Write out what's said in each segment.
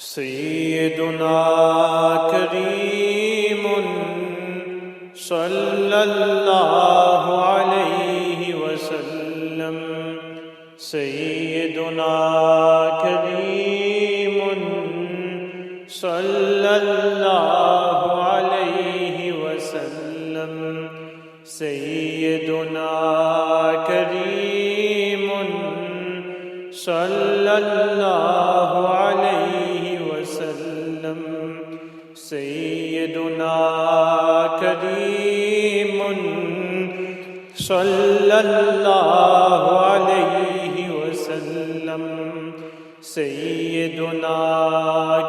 सय्यदुना करीमुन सल्लल्लाहु अलैहि वसल्लम सय्यदुना करीमुन सल्लल्लाहु अलैहि वसल्लम सय्यदुना करीमुन सल्लल्लाहु अलैहि वसल्लम सय्यदुना करीमुन सल्लल्लाहु अलैहि वसल्लम सय्यदुना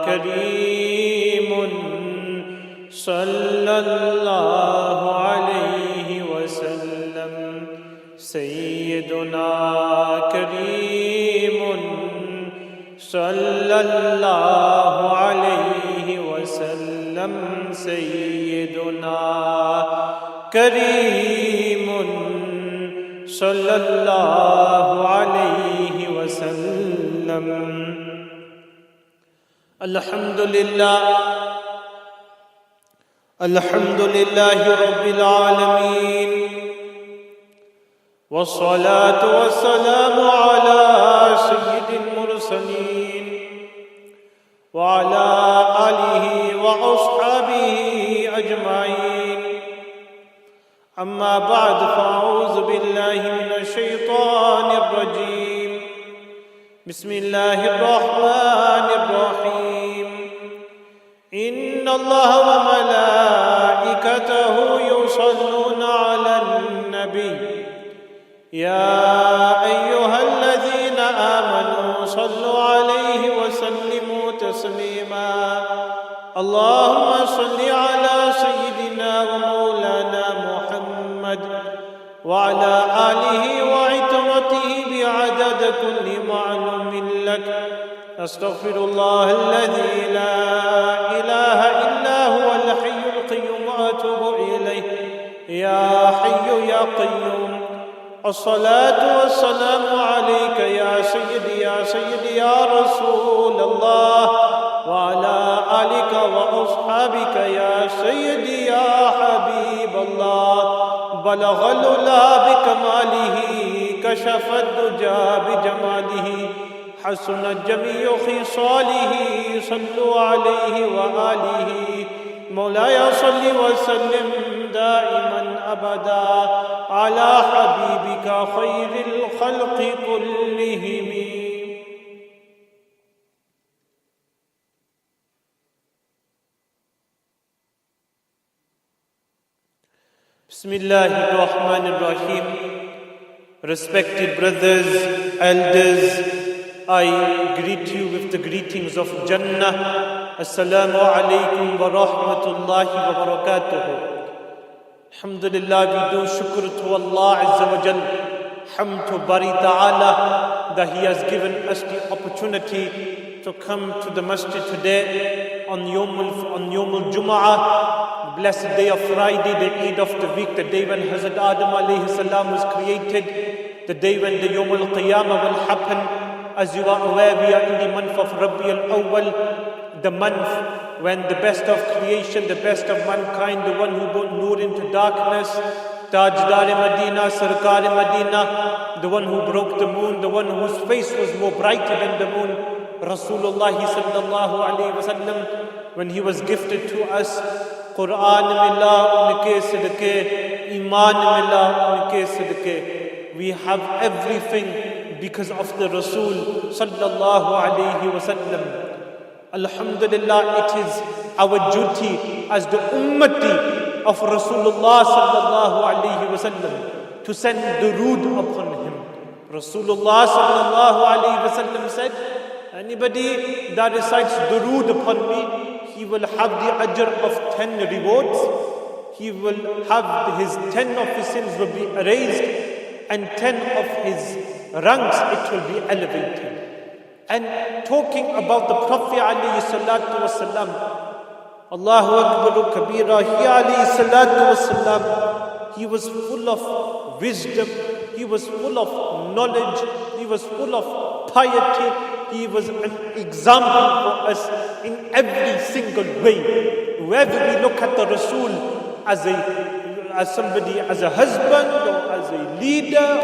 करीमुन सल्लल्लाहु अलैहि वसल्लम सय्यदुना करीमुन सल्लल्लाहु अलैहि वसल्लम सय्यदुना करीमुन सल्लल्लाहु अलैहि वसल्लम। अल्हम्दुलिल्लाह अल्हम्दुलिल्लाहि रब्बिल आलमीन वस्सलातु वस्सलामु अला सय्यिदिल मुरसलीन व अला आलिहि व अस्हाबिहि अजमाइन। अम्मा बाद फ़अऊज़ु बिल्लाहि मिनश शैतानिर रजीम। बिस्मिल्लाहिर रहमानिर रहीम। इन्नल्लाह व मलाइकतहु युसल्लूना अलन नबी या अय्युहल्लज़ीना आमनू सल्लु अलैहि व सल्लिमू तस्लीमा। अल्लाहुम्मा सल्लि अला सय्यिदिना व मौलाना मुहम्मद व अला आलिहि व इतरतिहि बिअदद कुल्ली मालूमिन लक। अस्तग़फिरुल्लाहल्लज़ी ला इलाहा इल्ला हुवल हय्युल क़य्यूम व अतूबु इलैहि या हय्यु या क़य्यूम। अस्सलातु वस्सलामु अलैका या सय्यदी या रसूल अल्लाह व अला आलिका व अस्हाबिका या सय्यदी या हबीब अल्लाह। बलगल उला बिकमालिही कशफद दुजा बिजमालिही हसनत जमीउ खिसालिही सल्लु अलैहि व आलिहि। मौलाया सल्लि व सल्लिम दाइमन अबदा अला हबीबिका खैरिल खल्क़ि कुल्लिहिम। Bismillahirrahmanirrahim. Respected brothers, elders, I greet you with the greetings of Jannah. Assalamu alaikum wa rahmatullahi wa barakatuh. Alhamdulillah, we do shukr to Allah Azza wa Jal. Hamd to Bari Ta'ala that He has given us the opportunity to come to the masjid today on Yawmul Jumu'ah, the blessed day of Friday, the Eid of the week, the day when Hazrat Adam alayhi salam was created, the day when the Yawmul Qiyamah will happen. As you are aware, we are in the month of Rabi al-Awwal, the month when the best of creation, the best of mankind, the one who brought nur into darkness, Tajdar-e-Madina, Sarkar-e-Madina, the one who broke the moon, the one whose face was more brighter than the moon, Rasulullah sallallahu alayhi wa sallam, when he was gifted to us, Quran mila, unke sadaqe, Iman mila, unke sadaqe. We have everything because of the Rasul sallallahu alayhi wa sallam. Alhamdulillah, it is our duty as the ummati of Rasulullah sallallahu alayhi wa sallam to send durood upon him. Rasulullah sallallahu alayhi wa sallam said, anybody that recites durood upon me, he will have the ajr of 10 rewards. He will have his 10 of his sins will be erased, and 10 of his ranks it will be elevated. And talking about the Prophet alayhi salatu wasalam, Allahu Akbar Kabira, he alayhi salatu wasalam, he was full of wisdom, he was full of knowledge, he was full of piety, he was an example for us in every single way. Whether we look at the Rasul as somebody, as a husband or as a leader,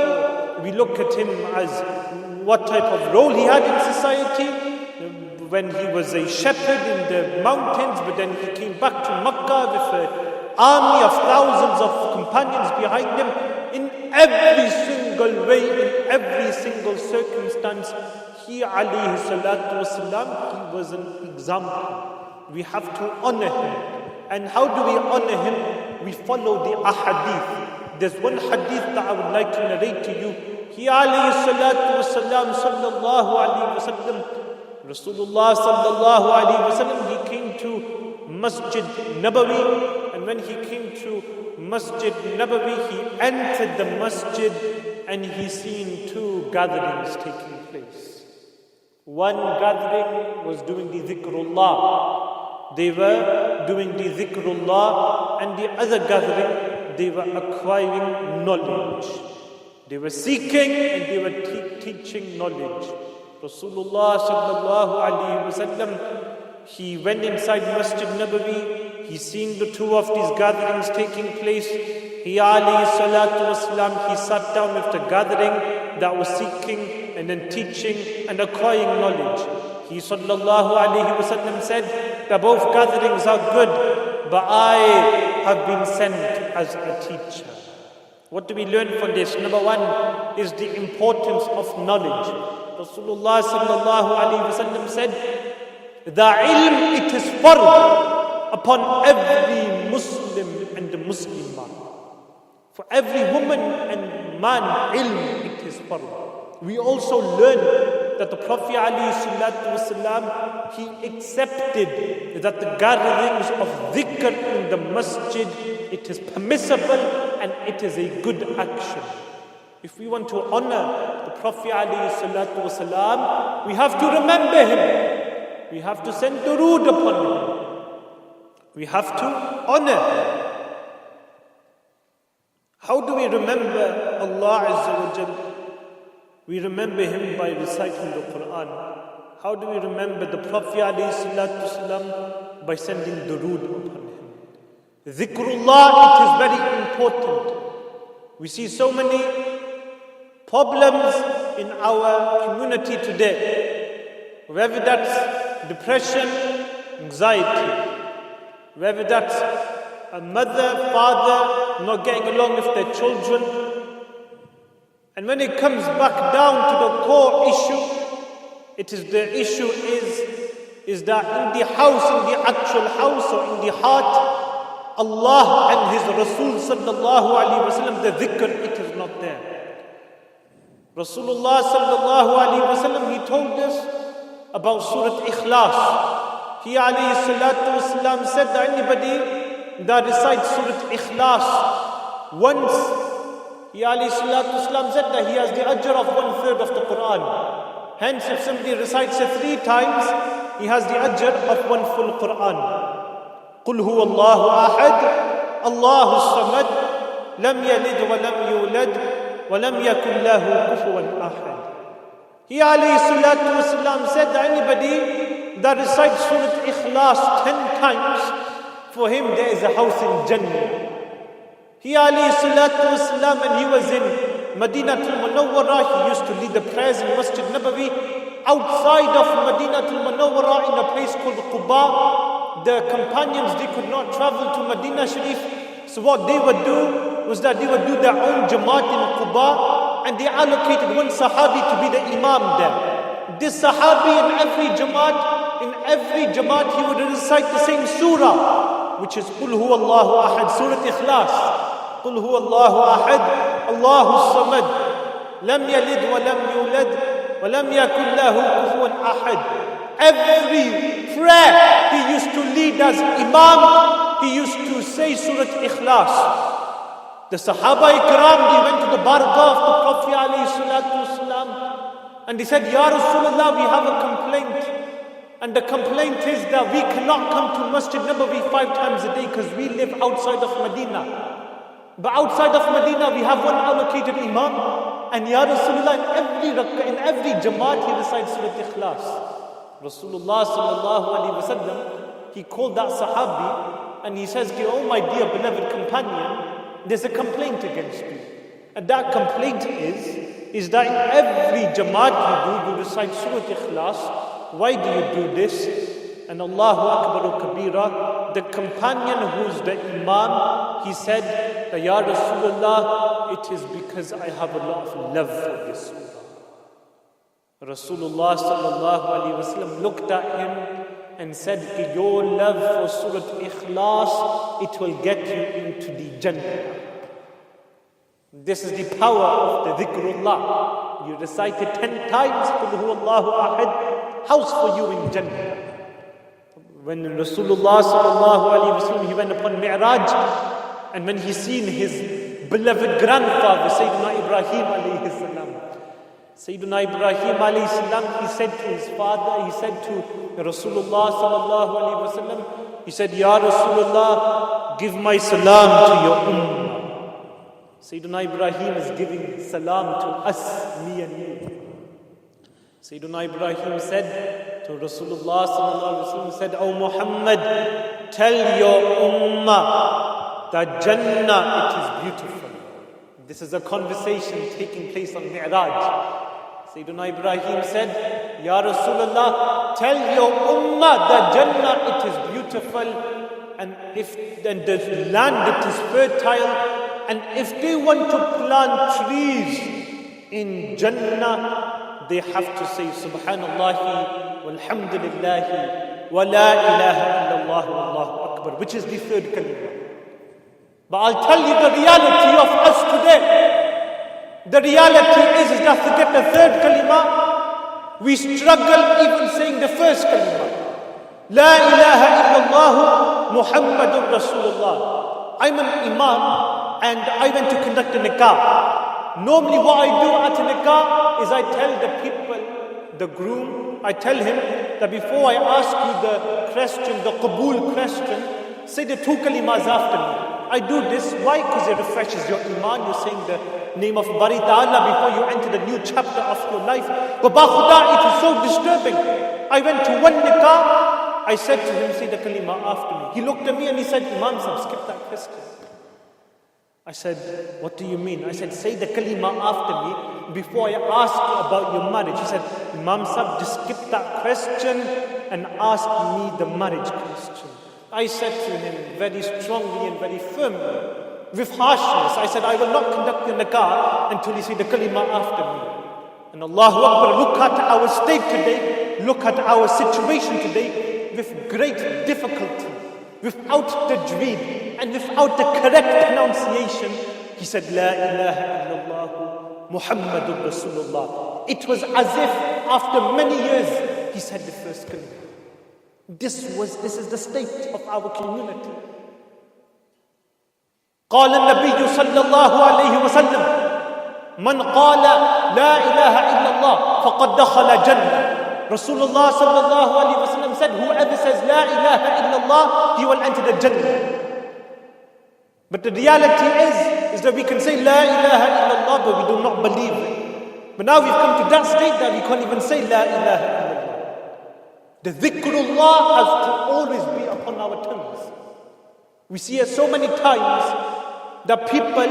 or we look at him as what type of role he had in society, when he was a shepherd in the mountains, but then he came back to Makkah with an army of thousands of companions behind him. In every single way, in every single circumstance, he alayhi salatu wasalam, he was an example. We have to honor him. And how do we honor him? We follow the ahadith. There's one hadith that I would like to narrate to you. He alayhi salatu wasalam, sallallahu alayhi wasallam, Rasulullah sallallahu alayhi wasallam, he came to Masjid Nabawi, and when he came to Masjid Nabawi, he entered the masjid and he seen two gatherings taking place. One gathering was doing the dhikrullah. They were doing the dhikrullah, and the other gathering, they were acquiring knowledge. They were seeking and they were teaching knowledge. Rasulullah sallallahu alayhi wasallam, he went inside Masjid Nabawi, he seen the two of these gatherings taking place. He alayhi salatu wasalam, he sat down with the gathering that was seeking and then teaching and acquiring knowledge. He sallallahu alayhi wasallam said that both gatherings are good, but I have been sent as a teacher. What do we learn from this? Number one is the importance of knowledge. Rasulullah sallallahu alayhi wasallam said, the ilm, it is fard upon every Muslim and Muslimah. For every woman and man, ilm, it is fard. We also learn that the Prophet alayhi salatu wasalam, he accepted that the gatherings of dhikr in the masjid, it is permissible and it is a good action. If we want to honor the Prophet ﷺ, we have to remember him. We have to send durood upon him. We have to honor him. How do we remember Allah Azza wa Jal? We remember him by reciting the Quran. How do we remember the Prophet ﷺ? By sending durood upon him. Dhikrullah, it is very important. We see so many problems in our community today, whether that's depression, anxiety, whether that's a mother, father not getting along with their children. And when it comes back down to the core issue, the issue is that in the house, in the actual house or in the heart, Allah and His Rasul sallallahu alayhi wasallam, the dhikr, it is not there. Rasulullah sallallahu alayhi wasallam, he told us about Surah Ikhlas. He alayhi salatu wasalam said that anybody that recites Surah Ikhlas once, he alayhi salatu wasalam said that he has the ajr of 1/3 of the Quran. Hence, if somebody recites it 3 times, he has the ajr of 1 full Quran. قُلْ هُوَ اللَّهُ أَحَدٌ اللَّهُ الصَّمَدُ لَمْ يَلِدْ وَلَمْ يُولَدْ وَلَمْ يَكُنْ لَهُ كُفُوًا أَحَدٌ. He alayhi salatu wasalam said that anybody that recites Surah Ikhlas 10 times, for him there is a house in Jamia. He alayhi salatu wasalam, when he was in Madinatul Munawwara, he used to lead the prayers in Masjid Nabawi. Outside of Madinatul Munawwara, in a place called Khutbah, the companions, they could not travel to Madinah Sharif. So what they would do was that they would do their own Jamaat in Khutbah, and they allocated one Sahabi to be the Imam there. This Sahabi in every Jamaat, he would recite the same surah, which is قُلْ هُوَ اللَّهُ أَحَدٌ, Surah Ikhlas. قُلْ هُوَ اللَّهُ أَحَدٌ اللَّهُ الصَّمَدُ لَمْ يَلِدْ وَلَمْ يُولَدْ وَلَمْ يَكُنْ لَهُ كُفُوًا أَحَدٌ. Every prayer he used to lead as Imam, he used to say Surah Ikhlas. The Sahaba Ikram, they went to the Bargah of the Prophet ﷺ, and they said, Ya Rasulullah, we have a complaint. And the complaint is that we cannot come to Masjid Nabawi 5 times a day because we live outside of Medina. But outside of Medina, we have one allocated Imam. And Ya Rasulullah, in every Jamaat, he recites Surah Ikhlas. Rasulullah sallallahu alaihi wasallam, he called that Sahabi and he says, oh my dear beloved companion, there's a complaint against you. And that complaint is that in every Jamaat you recite Surah Ikhlas. Why do you do this? And Allahu Akbar Kabira, the companion who's the Imam, he said that Ya Rasulullah, it is because I have a lot of love for this surah. Rasulullah sallallahu alaihi wasallam looked at him and said, your love for Surah Ikhlas, it will get you into the Jannah. This is the power of the dhikrullah. You recite it 10 times, Qul huwallahu ahad, house for you in Jannah. When Rasulullah sallallahu alaihi wasallam, he went upon Mi'raj, and when he seen his beloved grandfather, Sayyidina Ibrahim alayhi salam, Sayyidina Ibrahim alayhi salam, he said to his father, he said to Rasulullah sallallahu alaihi wasallam, he said, Ya Rasulullah, give my salam to your ummah. Sayyidina Ibrahim is giving salam to us, me and you. Sayyidina Ibrahim said to Rasulullah sallallahu alaihi wasallam, said, oh Muhammad, tell your ummah that Jannah, it is beautiful. This is a conversation taking place on Mi'raj. Sayyidina Ibrahim said, Ya Rasulullah, tell your ummah that Jannah, it is beautiful, and the land, it is fertile, and if they want to plant trees in Jannah, they have to say Subhanallah, walhamdulillah, wa la ilaha illallah, wallahu akbar, which is the third kalima. But I'll tell you the reality of us today. The reality is that to get the third kalima, we struggle even saying the first kalima. La ilaha illallah, Muhammadur Rasulullah. I'm an imam and I went to conduct a nikah. Normally what I do at a nikah is I tell the people, the groom, I tell him that before I ask you the question, the qabool question, say the 2 kalimas after me. I do this, why? Because it refreshes your iman. You're saying the name of Bari Ta'ala before you enter the new chapter of your life. But Bakhuda, it is so disturbing. I went to one nikah, I said to him, say the kalima after me. He looked at me and he said, Imam Sahib, skip that question. I said, what do you mean? I said, say the kalima after me before I ask you about your marriage. He said, Imam Sahib, just skip that question and ask me the marriage question. I said to him very strongly and very firmly, with harshness, I said, I will not conduct the nikah until you say the kalima after me. And Allahu Akbar, look at our state today, look at our situation today, with great difficulty, without tajweed and without the correct pronunciation. He said, La ilaha illallah, Muhammadur Rasulullah. It was as if after many years, he said the first kalima. This is the state of our community. قال النبي صلى الله عليه وسلم من قال لا إله إلا الله فقد دخل جنة. Rasulullah صلى الله عليه وسلم said, whoever says لا إله إلا الله, he will enter the Jannah. But the reality is that we can say La ilaha illallah, but we do not believe it. But now we've come to that state that we can't even say La ilaha illallah. The dhikrullah has to always be upon our tongues. We see it so many times that people,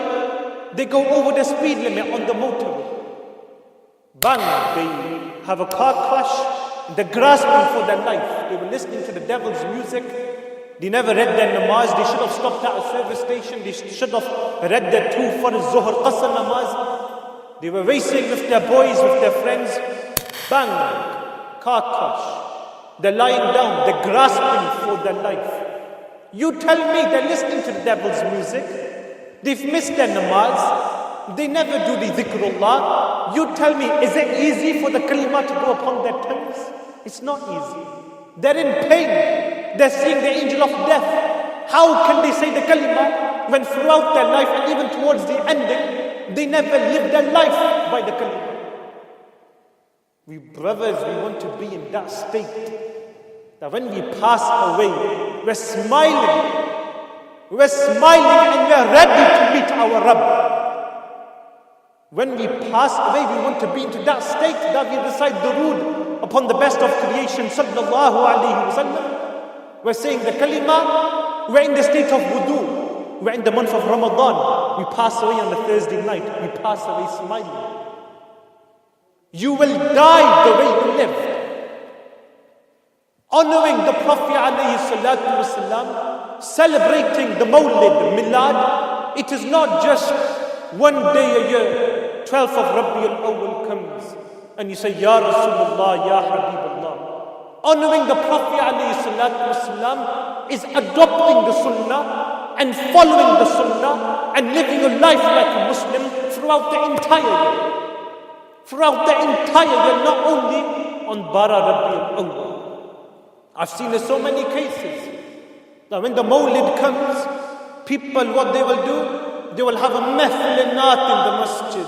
they go over the speed limit on the motorway. Bang, they have a car crash, they're grasping for their life. They were listening to the devil's music. They never read their namaz. They should have stopped at a service station. They should have read their 2 for Zuhr Qasr namaz. They were racing with their boys, with their friends. Bang, car crash. They're lying down, they're grasping for their life. You tell me they're listening to the devil's music. They've missed their namaz. They never do the dhikrullah. You tell me, is it easy for the kalima to go upon their tongues? It's not easy. They're in pain. They're seeing the angel of death. How can they say the kalima when throughout their life and even towards the ending, they never live their life by the kalima? We brothers, we want to be in that state that when we pass away, we're smiling and we're ready to meet our Rabb. When we pass away, we want to be into that state that we recite durood upon the best of creation, sallallahu alayhi wa sallam. We're saying the kalima, we're in the state of wudu, we're in the month of Ramadan. We pass away on a Thursday night, we pass away smiling. You will die the way you lived. Honoring the Prophet alayhi salatu wasalam, celebrating the Mawlid, Milad, it is not just one day a year. 12th of Rabiul Awwal comes and you say, Ya Rasulullah, Ya Habibullah. Honoring the Prophet alayhi salatu wasalam is adopting the Sunnah and following the Sunnah and living a life like a Muslim throughout the entire year. Throughout the entire year, not only on Bara Rabiul Awwal. I've seen in so many cases that when the Mawlid comes, people, what they will do, they will have a mehlinat in the masjid.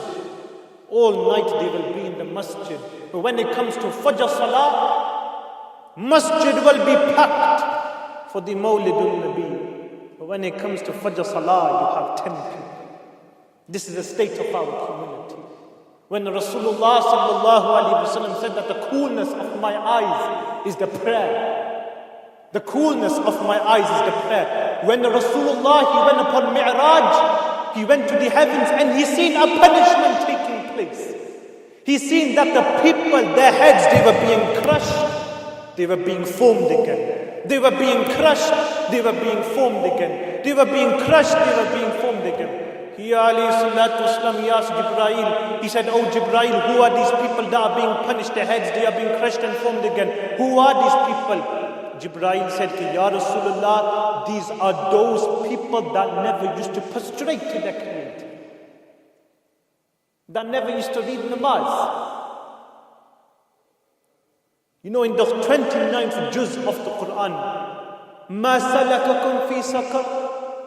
All night they will be in the masjid. But when it comes to Fajr Salah, masjid will be packed for the Mawlidul Nabi. But when it comes to Fajr Salah, you have 10 people. This is the state of our community. When Rasulullah sallallahu alaihi wasallam said that the coolness of my eyes is the prayer. The coolness of my eyes is the prayer. When Rasulullah, he went upon Mi'raj, he went to the heavens and he seen a punishment taking place. He seen that the people, their heads, they were being crushed, they were being formed again. They were being crushed, they were being formed again. They were being crushed, they were being formed again. He alayhi salatu wasalam, he asked Jibreel, he said, Oh Jibreel, who are these people that are being punished, their heads, they are being crushed and formed again? Who are these people? Jibreel said, Ya Rasulullah, these are those people that never used to prostrate to their Creator. That never used to read namaz. You know, in the 29th juz of the Quran, مَا سَلَكَكُمْ فِي سَقَرٍ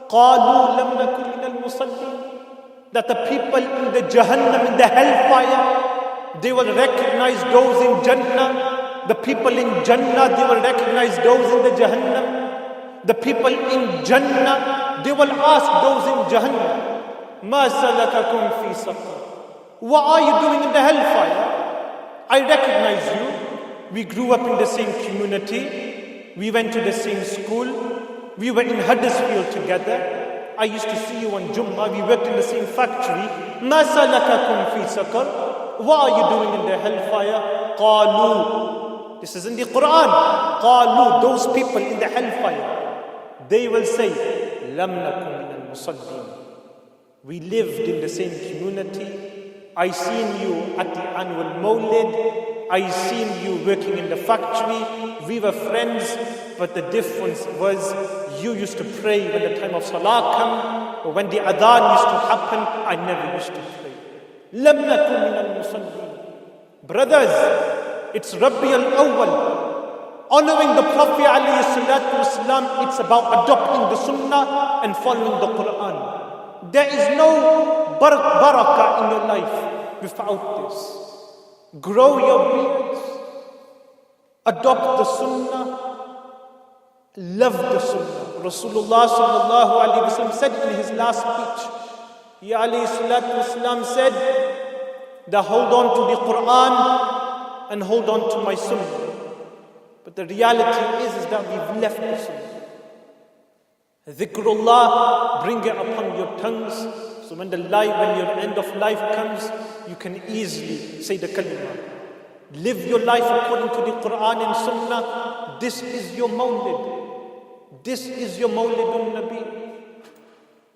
قَالُوا لَمْ نَكُنْ مِنَ الْمُصَلِّينَ. That the people in the Jahannam, in the hellfire, they will recognize those in Jannah. The people in Jannah, they will recognize those in the Jahannam. The people in Jannah, they will ask those in Jahannam, مَا سَلَكَكُمْ فِي سَقَرٍ. What are you doing in the hellfire? I recognize you. We grew up in the same community. We went to the same school. We were in Huddersfield together. I used to see you on Jummah. We worked in the same factory. مَا سَلَكَكُمْ فِي سَقَرٍ. What are you doing in the hellfire? قَالُوا. This is in the Quran. قَالُوا. Those people in the hellfire, they will say, لَمْ نَكُنْ مِنَ الْمُصَلِّينَ. We lived in the same community. I seen you at the annual Mawlid. I seen you working in the factory. We were friends, but the difference was you used to pray when the time of Salah came, or when the adhan used to happen, I never used to pray. لَمْ نَكُنْ مِنَ الْمُصَلِّينَ. Brothers, it's Rabiul Awwal. Honoring the Prophet alayhi salatu wasalam, it's about adopting the Sunnah and following the Quran. There is no barakah in your life without this. Grow your beards, adopt the Sunnah, love the Sunnah. Rasulullah sallallahu alaihi wasallam said in his last speech, he alayhi salatu wasalam said that hold on to the Quran and hold on to my Sunnah. But the reality is that we've left the Sunnah. Dhikrullah, bring it upon your tongues, so when your end of life comes, you can easily say the kalima. Live your life according to the Quran and Sunnah. This is your Mawlid. This is your Mawlidun Nabi.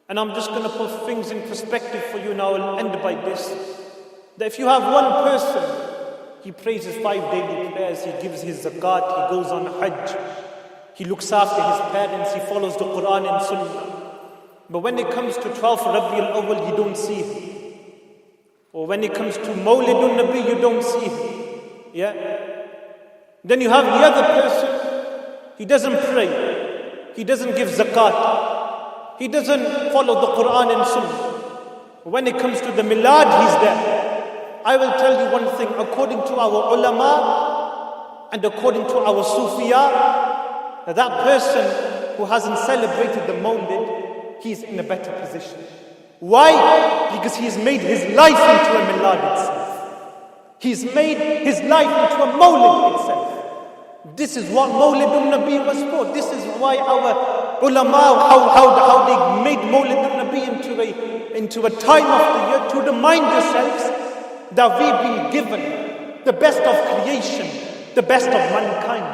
And I'm just going to put things in perspective for you now. I'll end by this. That if you have one person, he prays his 5 daily prayers, he gives his zakat, he goes on hajj, he looks after his parents, he follows the Quran and Sunnah. But when it comes to 12th Rabiul Awwal, you don't see him. Or when it comes to Mawlidun Nabi, you don't see him. Yeah? Then you have the other person, he doesn't pray, he doesn't give zakat, he doesn't follow the Quran and Sunnah. When it comes to the Milad, he's there. I will tell you one thing, according to our Allama and according to our Sufiya, that person who hasn't celebrated the Mawlid, he's in a better position. Why? Because he's made his life into a milad itself. He's made his life into a mawlid itself. This is what Mawlidun Nabi was for. This is why our ulama, how they made Mawlidun Nabi into a time of the year to remind yourselves that we've been given the best of creation, the best of mankind,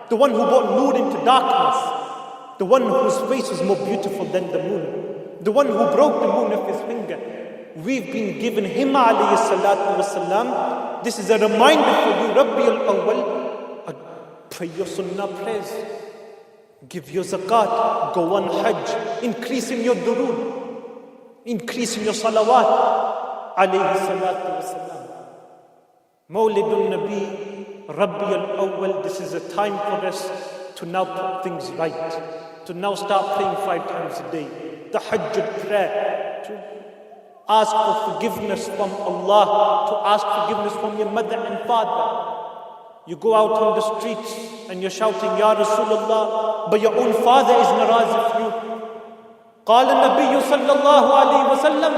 the one who brought nur into darkness, the one whose face was more beautiful than the moon, the one who broke the moon with his finger. We've been given him alayhi salatu wasalam. This is a reminder for you, Rabbi al-Awwal. Pray your sunnah prayers, give your zakat, go on hajj, increase in your durood, increase in your salawat, alayhi salatu wasalam. Mawlidun Nabi, Rabbi al-Awwal, this is a time for us to now put things right, to now start praying 5 times a day, the Hajj prayer, to ask for forgiveness from Allah, to ask forgiveness from your mother and father. You go out on the streets and you're shouting, Ya Rasulullah, but your own father is naraz of you. قال النبي صلى الله عليه وسلم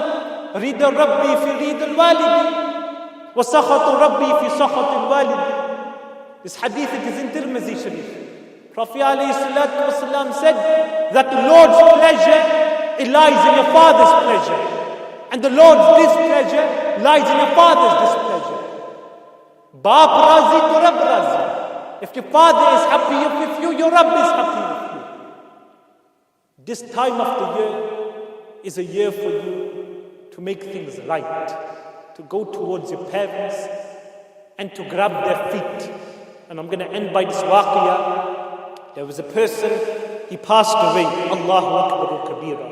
رضا ربي في رضا الوالد وسخط ربي في سخط الوالد. This hadith, it is in Tirmidhi Sharif. Prophet alayhi salatu wasalam said that the Lord's pleasure, it lies in your father's pleasure, and the Lord's displeasure lies in your father's displeasure. Baap razi to Rabb razi. If your father is happy with you, your Rabb is happy with you. This time of the year is a year for you to make things right, to go towards your parents and to grab their feet. And I'm going to end by this waqiyah. There was a person, he passed away, Allahu Akbar Kabira.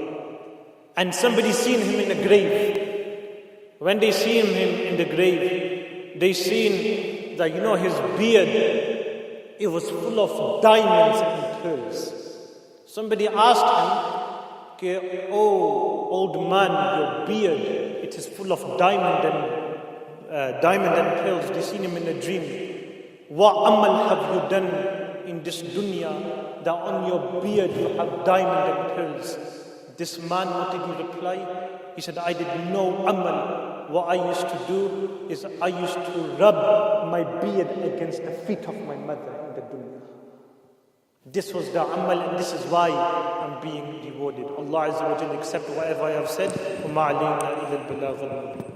And somebody seen him in the grave. When they seen him in the grave, they seen that, his beard, it was full of diamonds and pearls. Somebody asked him, oh, old man, your beard, it is full of diamond and pearls. They seen him in a dream. What amal have you done in this dunya that on your beard you have diamond and pearls? This man, what did he reply? He said, I did no amal. What I used to do is I used to rub my beard against the feet of my mother in the dunya. This was the amal, and this is why I'm being rewarded. Allah Azza wa Jalla accept whatever I have said. وَمَا عَلَيْنَا إِلَّا الْبَلَاغُ الْمُبِينُ.